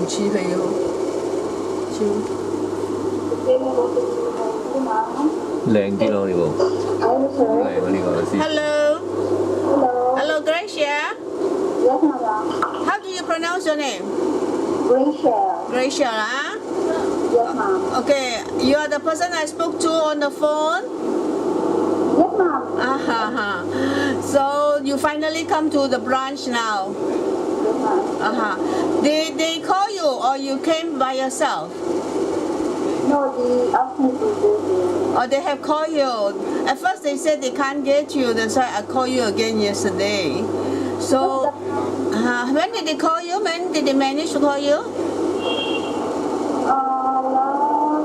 似係喎，超靚啲咯呢個，好靚啊呢個先。Hello, Gracielle. Yes, madam. How do you pronounce your name? Gracielle. Gracielle, huh? Yes, ma'am. Okay, you are the person I spoke to on the phone? Yes, ma'am. So you finally come to the branch now? Yes, ma'am. They call you or you came by yourself? No, they asked me to go there. Or they have called you? At first they said they can't get you, that's why I called you again yesterday. So, when did they call you? When did they manage to call you? Last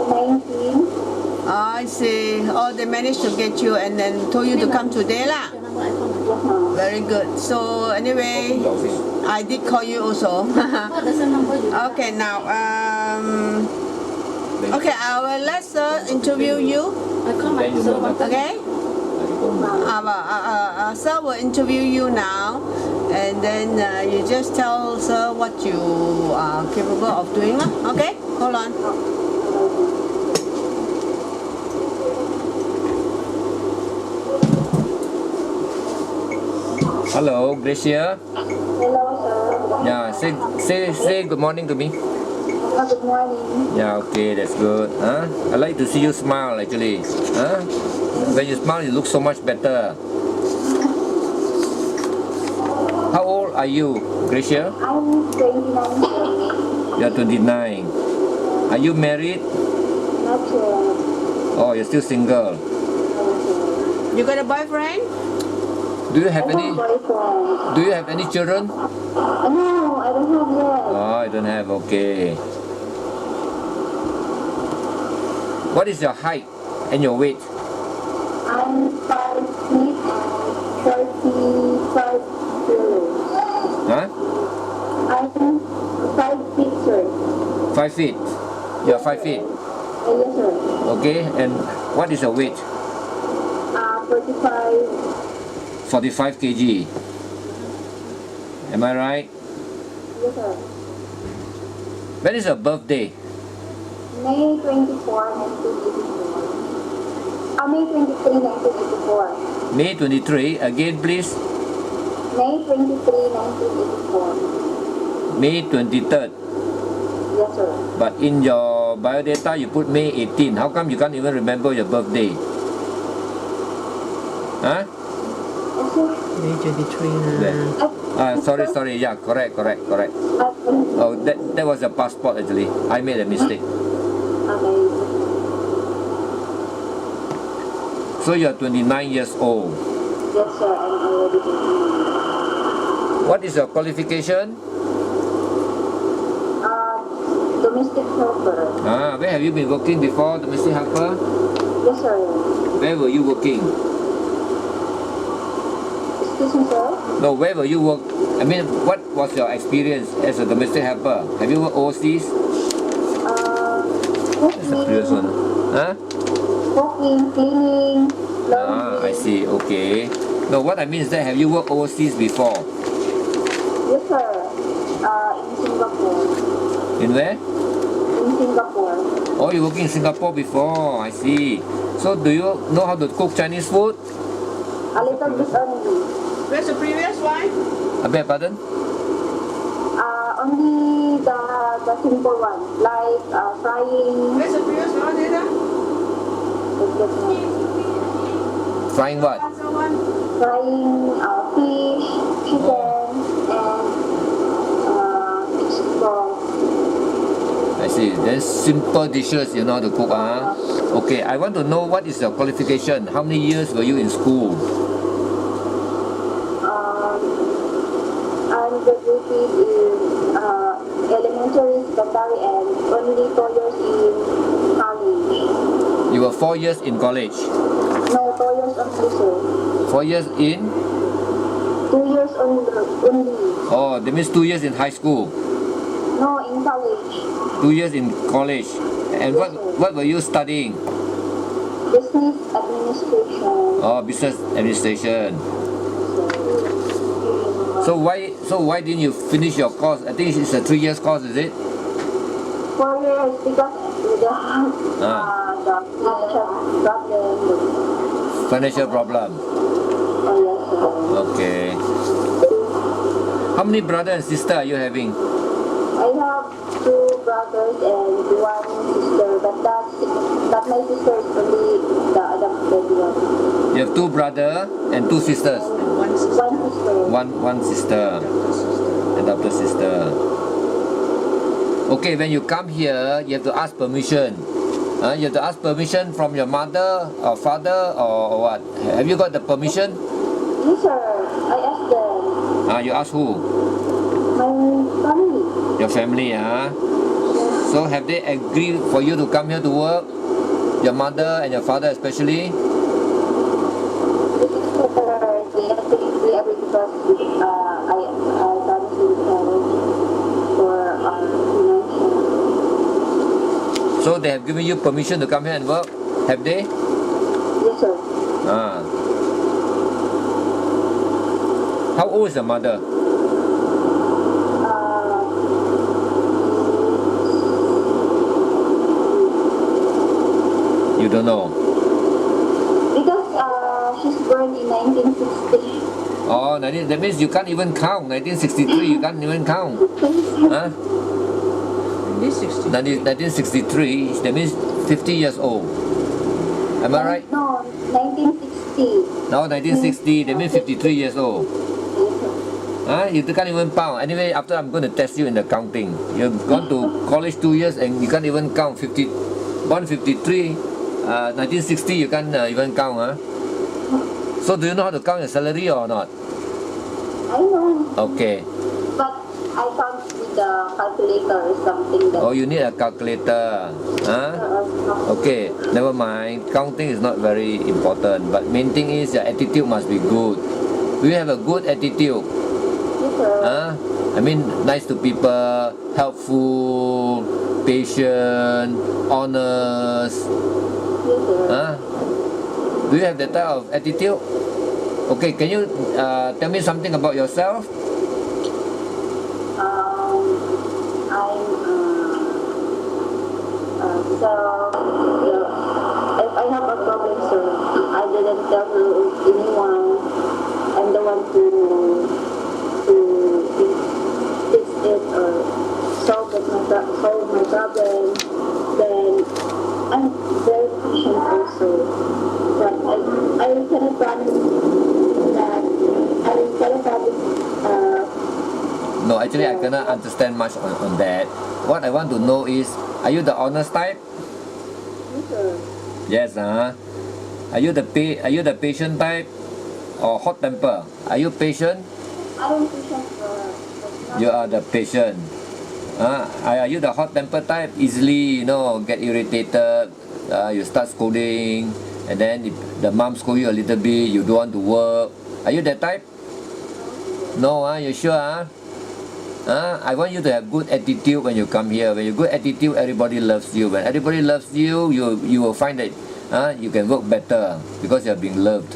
19. I see. Oh, they managed to get you and then told you to come today lah. Yes, ma'am. Very good. So anyway, I did call you also. Okay, now, okay, I will let sir interview you. Okay? Sir will interview you now, and then you just tell sir what you are capable of doing. Okay? Hold on. Hello, Gracielle. Hello, sir. Yeah, say good morning to me. Good morning. Yeah, okay, that's good. I like to see you smile actually. When you smile, you look so much better. How old are you, Gracielle? I'm 29. You're 29. Are you married? Not yet. Oh, you're still single. You got a boyfriend? Do you have any? Boyfriend. Do you have any children? No, I don't have yet. Oh, I don't have. Okay. What is your height and your weight? I'm 5 feet and 35 kilos. Huh? I'm 5 feet, sir. 5 feet. You're 5 feet. Yes, sir. Okay. And what is your weight? 45. 45 kg. Am I right? Yes, sir. When is your birthday? May 24, 1984. May 23, 1984. May 23. Again, please. May 23, 1984. May 23rd. Yes, sir. But in your biodata, you put May 18. How come you can't even remember your birthday? Huh? Yes, sir. May 23 Sorry. Yeah, correct. Oh, that was your passport actually. I made a mistake. Okay. So you're 29 years old. Yes, sir. I'm already 29. What is your qualification? Domestic helper. Where have you been working before, domestic helper? Yes, sir. Where were you working? Excuse me, sir? No, where were you work? I mean, what was your experience as a domestic helper? Have you worked overseas? That's the previous one. Huh? Cooking, cleaning, laundry. I see. Okay. No, what I mean is that have you worked overseas before? Yes, sir. In Singapore. In where? In Singapore. Oh, you working in Singapore before. I see. So do you know how to cook Chinese food? A little bit only. Where's the previous one? I beg your pardon? Only the simple one, like frying. Where's the previous one, Dada? Frying what? Frying fish, chicken, and chicken. I see. Then simple dishes you know how to cook. Okay, I want to know what is your qualification. How many years were you in school? I'm graduated in elementary, secondary, and only 2 years in college. You were 4 years in college. No, 2 years only, sir. 4 years in? 2 years only. Oh, that means 2 years in high school. No, in college. 2 years in college. And what were you studying? Business administration. Oh, business administration. So So why didn't you finish your course? I think it's a 3 years course, is it? 4 years because with the Financial problem. Oh, yes, sir. Okay. How many brother and sister are you having? I have 2 brothers and 1 sister, but my sister is only the adopted one. You have 2 brother and 2 sisters. One sister. One sister. One sister. Adopted sister. Okay, when you come here, you have to ask permission. You have to ask permission from your mother or father or what? Have you got the permission? Yes, sir. I asked them. You ask who? My family. Your family, So have they agreed for you to come here to work? Your mother and your father especially? They agree because I promised to travel for financial. So they have given you permission to come here and work? Have they? Yes, sir. How old is your mother? You don't know. Because she's born in 1960. Oh, that means you can't even count. 1963, you can't even count. Huh? 1963, that means 50 years old. Am I right? No, 1960. No, 1960, that means 53 years old. Yes, sir. You can't even count. Anyway, after I'm going to test you in the counting. You've gone to college 2 years and you can't even count. 153, 1960, you can't even count. So do you know how to count your salary or not? I know. Okay. But I count with the calculator or something. That Oh, you need a calculator. Okay, never mind. Counting is not very important. But main thing is your attitude must be good. Do you have a good attitude? Yes, sir. I mean, nice to people, helpful, patient, honest. Yes, sir. Do you have that type of attitude? Okay, can you tell me something about yourself? So if I have a problem, sir, I didn't tell anyone. I'm the one to fix it or solve my problem. Then I'm very patient also. But I cannot promise that No, actually I cannot understand much on that. What I want to know is, are you the honest type? Yes, sir. Yes, Are you the patient type or hot temper? Are you patient? I am patient, sir. You are the patient. Are you the hot temper type? Easily, get irritated. You start scolding, and then if the mom scold you a little bit, you don't want to work. Are you that type? No, you sure? I want you to have good attitude when you come here. When you good attitude, everybody loves you. When everybody loves you, you will find that you can work better because you are being loved.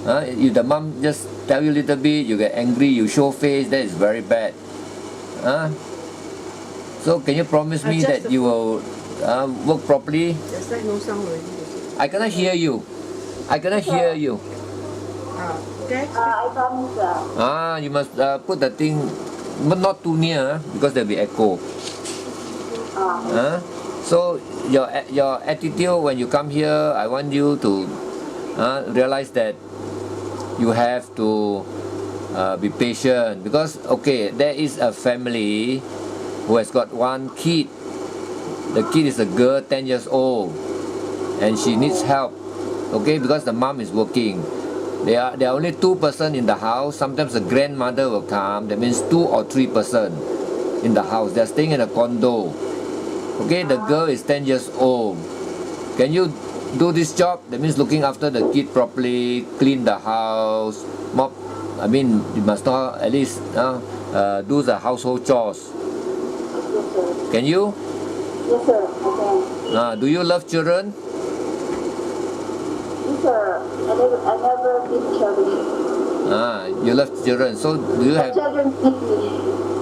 If the mom just tell you a little bit, you get angry, you show face, that is very bad. So can you promise me that you will work properly? There's like no sound already. I cannot hear you. I cannot hear you. Okay. I promise, sir. You must put the thing, but not too near because there'll be echo. So your attitude when you come here, I want you to realize that you have to be patient because there is a family who has got one kid. The kid is a girl, 10 years old, and she needs help. Because the mom is working. There are only 2 person in the house. Sometimes the grandmother will come. That means 2 or 3 person in the house. They are staying in a condo. The girl is 10 years old. Can you do this job? That means looking after the kid properly, clean the house, mop. You must not at least do the household chores. Yes, sir. Can you? Yes, sir. I can. Do you love children? Yes, sir. I never been challenged. You love children. So do you The have? children beat me.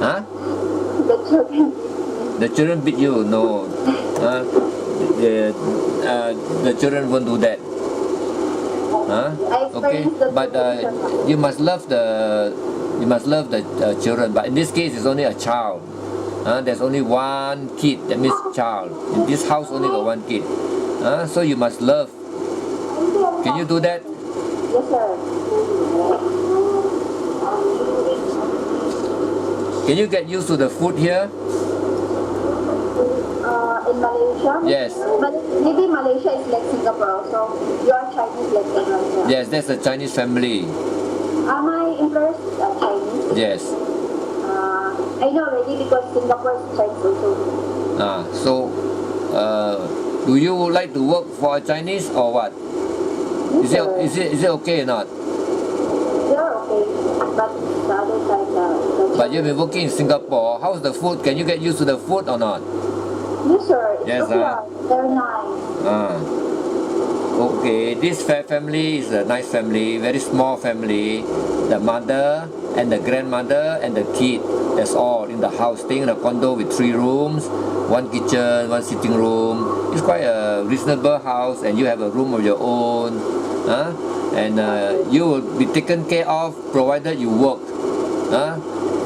Huh? The children. The children beat you? No. The children won't do that. I Okay. experienced the But you must love the children. But in this case, it's only a child. There's only one kid. That means child. In this house, only got one kid. So you must love. Can you do that? Yes, sir. Can you get used to the food here? In Malaysia? Yes. But maybe Malaysia is like Singapore also. You are Chinese like Malaysia. Yes, that's a Chinese family. Are my employers Chinese? Yes. I know already because Singapore is Chinese also. So, do you like to work for a Chinese or what? Is it okay or not? They are okay, but the other side, But you've been working in Singapore. How's the food? Can you get used to the food or not? yes, sir. It's Yes, okay. Very nice. Okay, this family is a nice family, very small family. The mother and the grandmother and the kid, that's all in the house. Staying in a condo with 3 rooms, 1 kitchen, 1 sitting room. It's quite a reasonable house, and you have a room of your own. And you will be taken care of provided you work.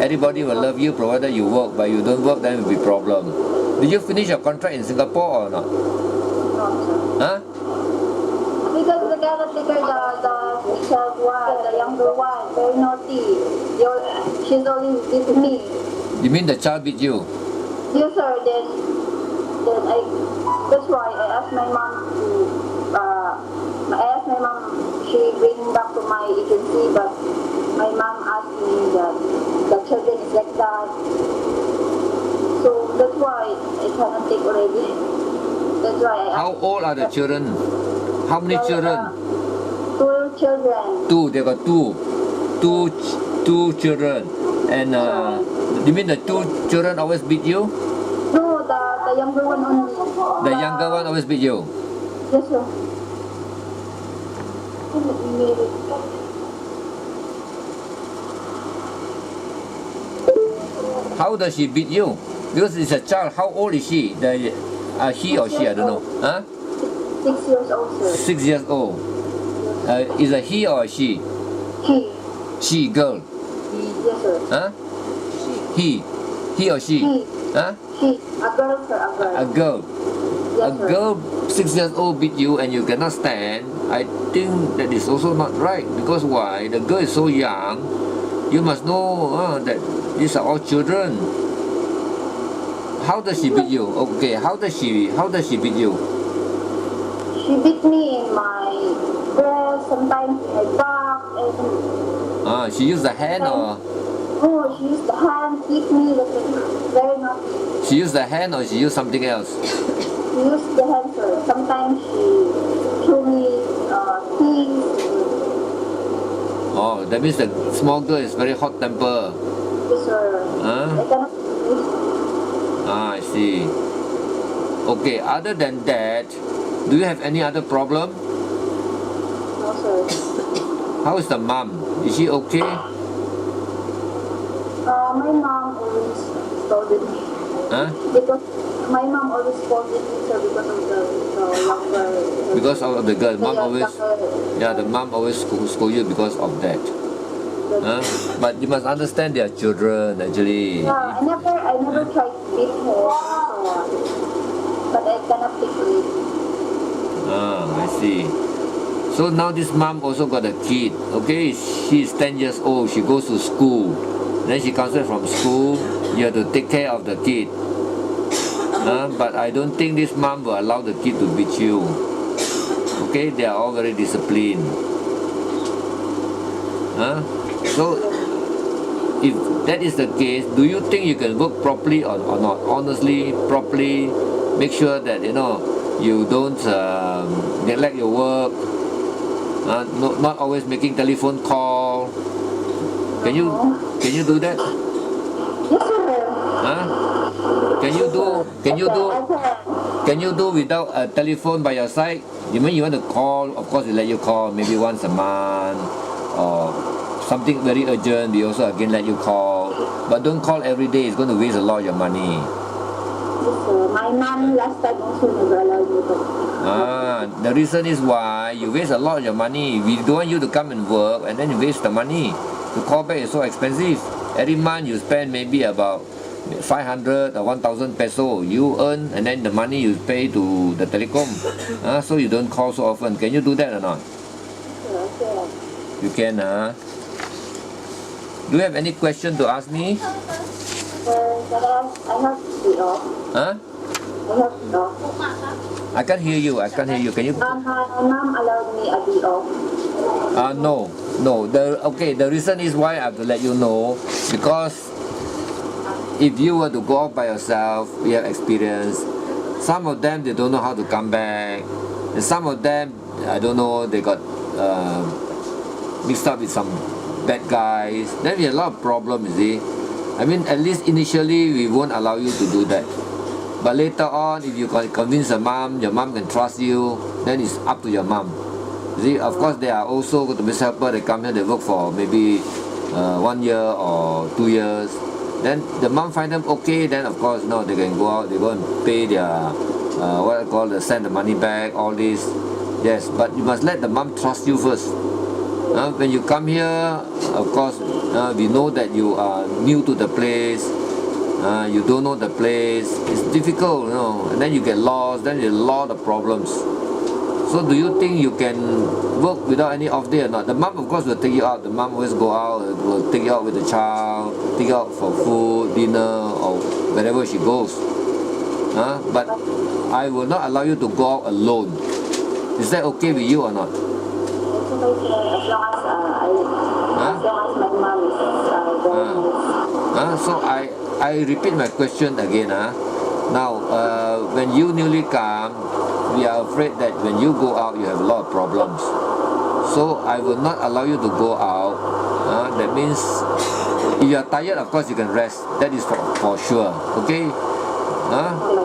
Everybody will love you provided you work, but you don't work, then it will be problem. Did you finish your contract in Singapore or not? No, sir. Because the caretaker, the child one, the younger one, very naughty. She's only with me. You mean the child beat you? Yes, sir. Then that's why I asked my mom she bring back to my agency, but my mom asked me that the children is like that. So that's why I cannot take already. That's why I asked. How old are the children? How many children? 2 children. 2. They got 2 children. And you mean the 2 children always beat you? No, the younger one only. The younger one always beat you? Yes, sir. How does she beat you? Because it's a child. How old is she? He or she? I don't know. 6 years old, sir. 6 years old. Is a he or a she? He. She, girl. Yes, sir. He or she? He. She. A girl, sir. A girl. A girl. Yes, A girl 6 years old beat you and you cannot stand. I think that is also not right. Because why? The girl is so young. You must know that these are all children. How does she beat you? Okay, how does she beat you? She beat me in my breast, sometimes in my back, and She used the hand or she used the hand, hit me, very naughty. she used the hand or she used something else? She used the hand, sir. Sometimes she threw me things. Oh, that means the small girl is very hot temper. Yes, sir. I cannot. I see. Okay, other than that, do you have any other problem? No, sir. How is the mom? Is she okay? My mom always scolded me. Because my mom always scolded me, sir, because of the younger. Because of the girl. Mom always, younger. the mom always scold you because of that. But you must understand they are children actually. Yeah, I never tried to beat her, but I cannot take it. I see. So now this mom also got a kid. Okay, she's 10 years old. She goes to school. Then she comes back from school. You have to take care of the kid. But I don't think this mom will allow the kid to beat you. Okay, they are all very disciplined. So, if that is the case, do you think you can work properly or not? Honestly, properly, make sure that you don't neglect your work. Not always making telephone call. Can you do that? Yes, sir. Can you do without a telephone by your side? You mean you want to call? Of course, they let you call maybe once a month or something very urgent, we also again let you call. But don't call every day, it's going to waste a lot of your money. Yes, sir. My mom last time also never allowed me to. The reason is why you waste a lot of your money. We don't want you to come and work and then you waste the money. To call back is so expensive. Every month you spend maybe about 500 or 1,000 peso you earn, and then the money you pay to the telecom. So you don't call so often. Can you do that or not? Okay. You can. Do you have any question to ask me? I have to be off. Huh? I have to be off. I can't hear you. Can you? My mom allowed me a day off. No. The reason is why I have to let you know, because if you were to go out by yourself, we have experience. Some of them, they don't know how to come back. And some of them, I don't know, they got mixed up with some bad guys. Then we have a lot of problems, you see. I mean, at least initially, we won't allow you to do that. But later on, if you can convince your mom can trust you, then it's up to your mom. You see, of course, there are also domestic helpers, they come here, they work for maybe 1 year or 2 years. Then the mom find them okay, then of course, no, they can go out, they go and pay their, send the money back, all this. Yes, but you must let the mom trust you first. When you come here, of course, we know that you are new to the place, you don't know the place, it's difficult, and then you get lost, then there's a lot of problems. So do you think you can work without any off day or not? The mom, of course, will take you out. The mom always go out, will take you out with the child, take you out for food, dinner, or wherever she goes. But I will not allow you to go out alone. Is that okay with you or not? It's okay, as long as my mom is very nice. So I repeat my question again. Now, when you newly come, we are afraid that when you go out, you have a lot of problems. So I will not allow you to go out. That means if you are tired, of course you can rest. That is for sure. Okay?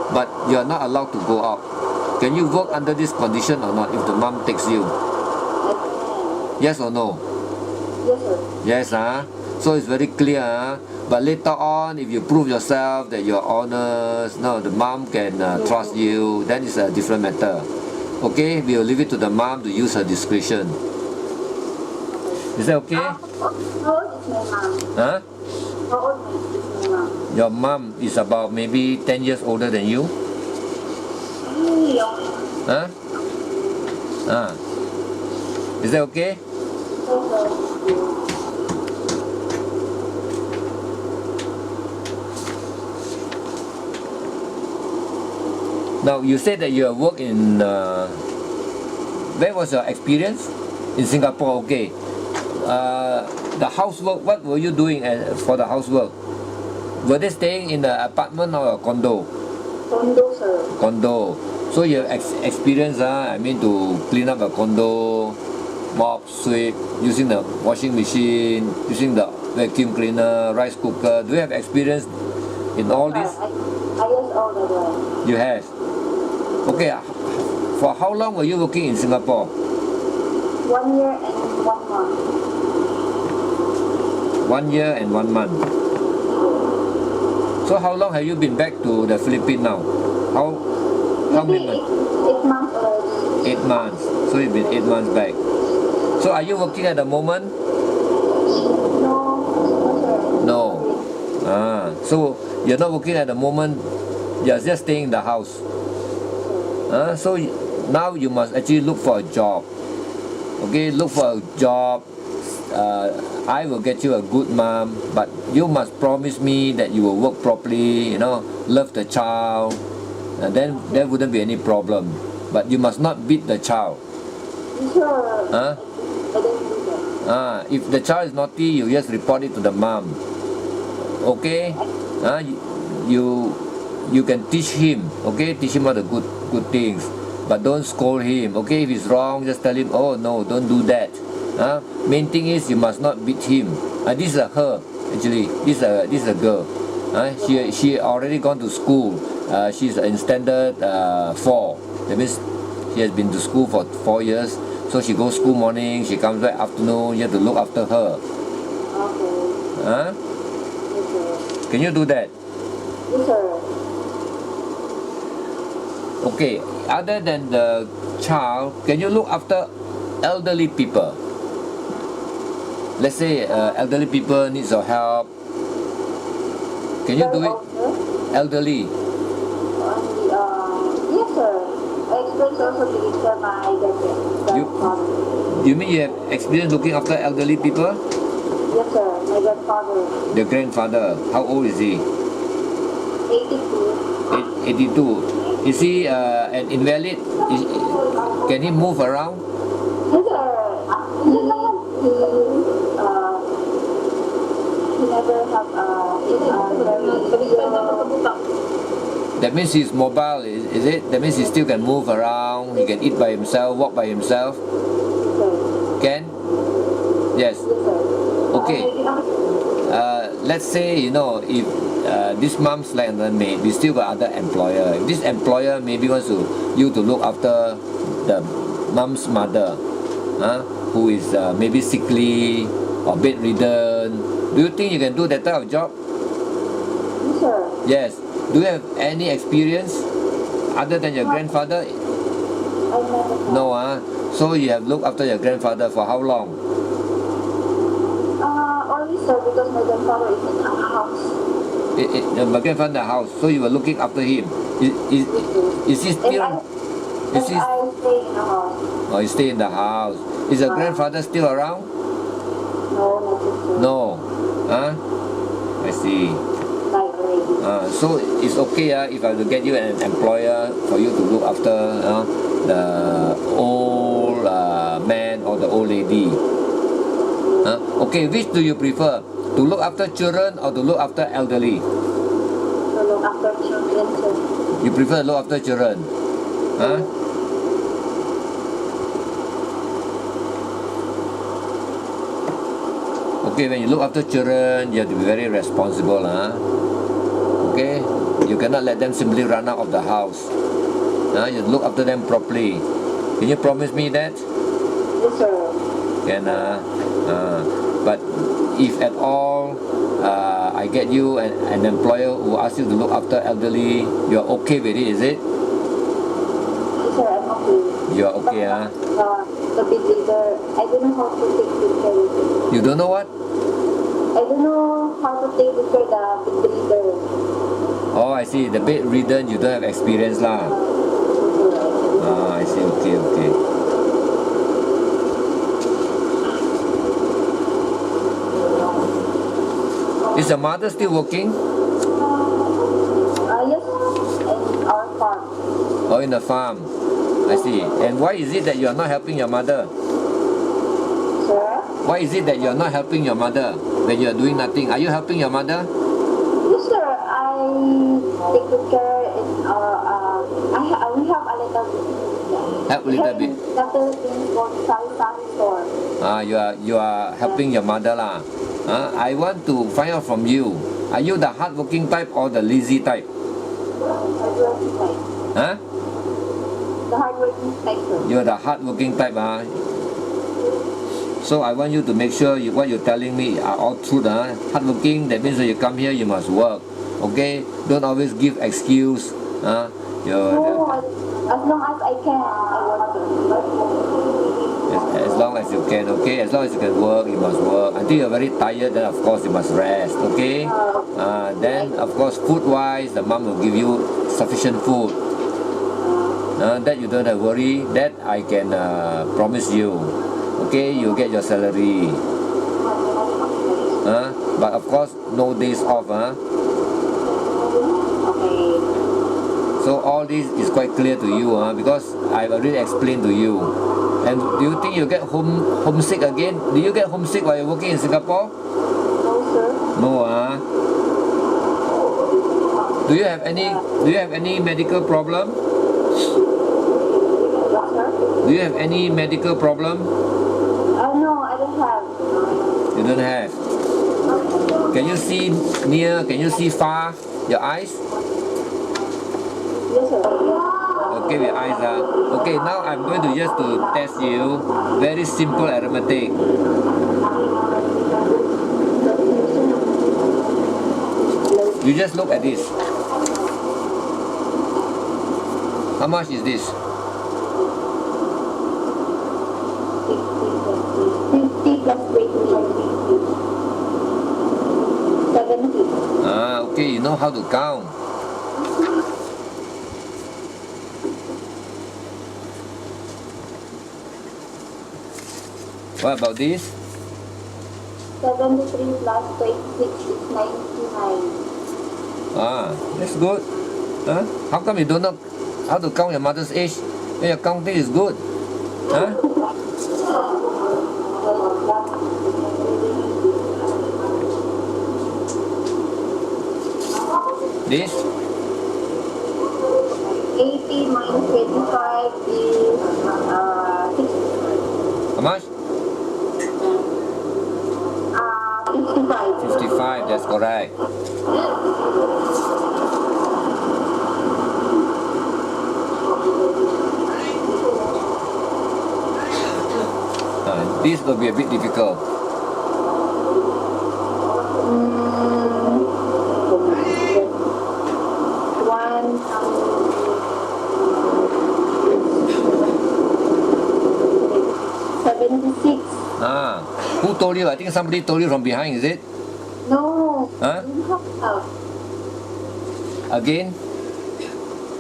But you are not allowed to go out. Can you work under this condition or not if the mom takes you? Yes or no? Yes, sir. Yes, so it's very clear. But later on, if you prove yourself that you're honest, the mom can trust you, then it's a different matter. Okay, we will leave it to the mom to use her discretion. Is that okay? How old is my mom? Huh? How old is my mom? Your mom is about maybe 10 years older than you? Huh? Is that okay? Now, you said that you have worked in, where was your experience? In Singapore, okay. The housework, what were you doing for the housework? Were they staying in the apartment or a condo? Condo, sir. Condo. So you have experience, to clean up a condo, mop, sweep, using the washing machine, using the vacuum cleaner, rice cooker. Do you have experience in all this? I use all the way. You have? Okay, for how long were you working in Singapore? 1 year and 1 month. 1 year and 1 month. So how long have you been back to the Philippines now? How many months? 8 months already. 8 months. So you've been 8 months back. So are you working at the moment? No. So you're not working at the moment, you're just staying in the house. So now you must actually look for a job. Okay, look for a job. I will get you a good mom, but you must promise me that you will work properly, love the child, and then there wouldn't be any problem. But you must not beat the child. Sure. Huh? If the child is naughty, you just report it to the mom. Okay? You can teach him. Okay? Teach him all the good things. But don't scold him. Okay? If he's wrong, just tell him, oh no, don't do that. Main thing is you must not beat him. This is a her actually. This is a girl. She already gone to school. She's in standard 4. That means she has been to school for 4 years. So she goes school morning, she comes back afternoon. You have to look after her. Okay. Huh? Yes, sir. Can you do that? Yes, sir. Okay, other than the child, can you look after elderly people? Let's say elderly people needs your help. Can you do it? Elderly. Only, yes, sir. I experienced also taking care of my grandfather. You mean you have experience looking after elderly people? Yes, sir. My grandfather. Your grandfather, how old is he? 82. 82. Is he an invalid? Can he move around? Yes, sir. He never have very That means he's mobile, is it? That means he still can move around, he can eat by himself, walk by himself? Can? Yes. Okay. Let's say, you know, if this mom's like another maid, we still got other employer. If this employer maybe wants you to look after the mom's mother, who is maybe sickly or bedridden, do you think you can do that type of job? Yes, sir. Yes. Do you have any experience other than your grandfather? I never. No, so you have looked after your grandfather for how long? Only, sir, because my grandfather is in our house. My grandfather in the house, so you were looking after him. Is he still? I stay in the house. Oh, you stay in the house. Is your grandfather still around? No, not sister. No. I see. Like already. So it's okay if I will get you an employer for you to look after the old man or the old lady. Okay, which do you prefer? To look after children or to look after elderly? To look after children, sir. You prefer to look after children? Okay, when you look after children, you have to be very responsible. Okay? You cannot let them simply run out of the house. You look after them properly. Can you promise me that? Yes, sir. Can, but if at all I get you an employer who asks you to look after elderly, you are okay with it, is it? Yes, sir, I'm okay. You are okay, The big leader, I don't know how to take good care of it. You don't know what? I don't know how to take good care of the big leader. Oh, I see. The bedridden, you don't have experience lah. I see. Okay. Is the mother still working? Yes, in our farm. Or in the farm? I see. And why is it that you are not helping your mother? Sir? Why is it that you are not helping your mother when you are doing nothing? Are you helping your mother? Yes, sir. I take good care in our, we have a little bit. Help a little bit. Little thing called sari store. You are helping your mother lah. I want to find out from you. Are you the hardworking type or the lazy type? Hardworking type. The hardworking type, sir. You're the hardworking type, So I want you to make sure what you're telling me are all truth, Hardworking, that means when you come here, you must work, okay? Don't always give excuse, No, as long as I can, I want to. As long as you can, okay? As long as you can work, you must work. Until you're very tired, then of course you must rest, okay? Then of course food-wise, the mom will give you sufficient food. That you don't have worry. That I can promise you. Okay, you get your salary. But of course, no days off. Okay. So all this is quite clear to you, because I've already explained to you. And do you think you get homesick again? Do you get homesick while you're working in Singapore? No, sir. No, Do you have any medical problem? What, sir? Do you have any medical problem? No, I don't have. You don't have. Can you see near? Can you see far? Your eyes? Yes, sir. Okay, with eyes. Okay, now I'm going to just to test you. Very simple arithmetic. You just look at this. How much is this? 50 plus 20. 70. Ah, okay, you know how to count. What about this? 73 plus 26 is 99. Ah, that's good. Huh? How come you don't know how to count your mother's age? Then your counting is good. Huh? This? 80 minus 25 is 60. How much? 55. 55, that's correct. This will be a bit difficult. One. 76. Ah, who told you? I think somebody told you from behind, is it? No. Huh? Again?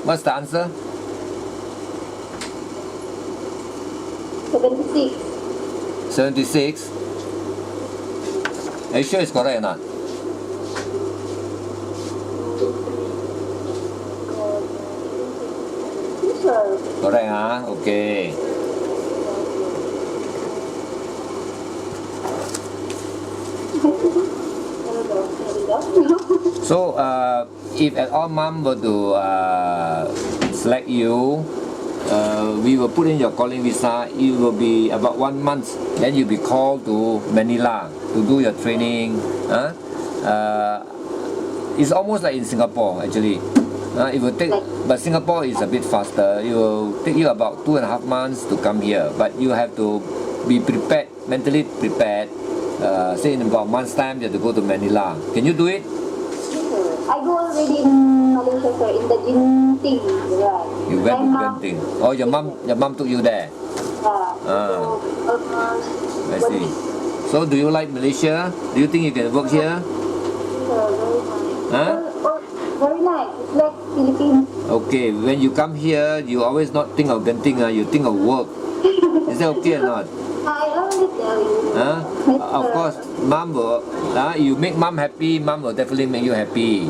What's the answer? 76. 76. Are you sure it's correct or not? Sure. Correct, huh? Okay. So, if at all mom were to select you, we will put in your calling visa. It will be about 1 month. Then you'll be called to Manila to do your training. It's almost like in Singapore actually. It will take, but Singapore is a bit faster. It will take you about 2.5 months to come here. But you have to be prepared, mentally prepared. Say in about a month's time, you have to go to Manila. Can you do it? I go already in Malaysia, sir, in the Genting, right? You went to Genting. Oh, your mom took you there. Yeah. I see. So, do you like Malaysia? Do you think you can work here? Very nice. Huh? Very nice. It's like Philippines. Okay, when you come here, you always not think of Genting, you think of work. Is that okay or not? I already tell you. Of course, mom will, you make mom happy, mom will definitely make you happy.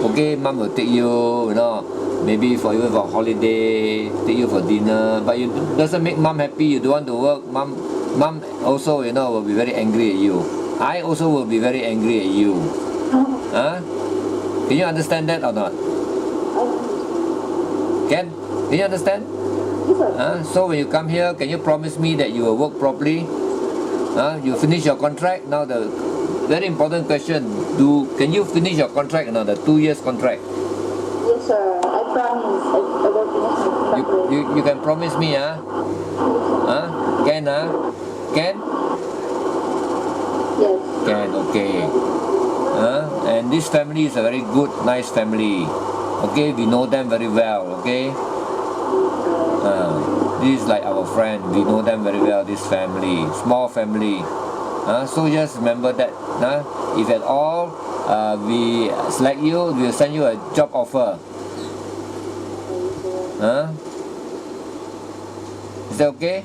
Okay, mom will take you, maybe for you for holiday, take you for dinner. But it doesn't make mom happy, you don't want to work, mom also, will be very angry at you. I also will be very angry at you. Can you understand that or not? Can you understand? So when you come here, can you promise me that you will work properly? You finish your contract. Now the very important question: can you finish your contract? The 2 years contract. Yes, sir. I promise. I will finish my contract. You can promise me, Can, Can? Yes. Can, okay. And this family is a very good, nice family. Okay, we know them very well. Okay. This is like our friend. We know them very well. This family, small family. So just remember that. If at all we select you, we will send you a job offer. Is that okay?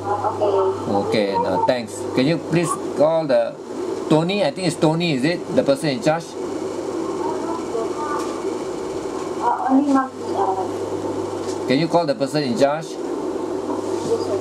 Okay. Okay. Thanks. Can you please call the Tony? I think it's Tony. Is it the person in charge? Only not. Can you call the person in charge? Yes, sir.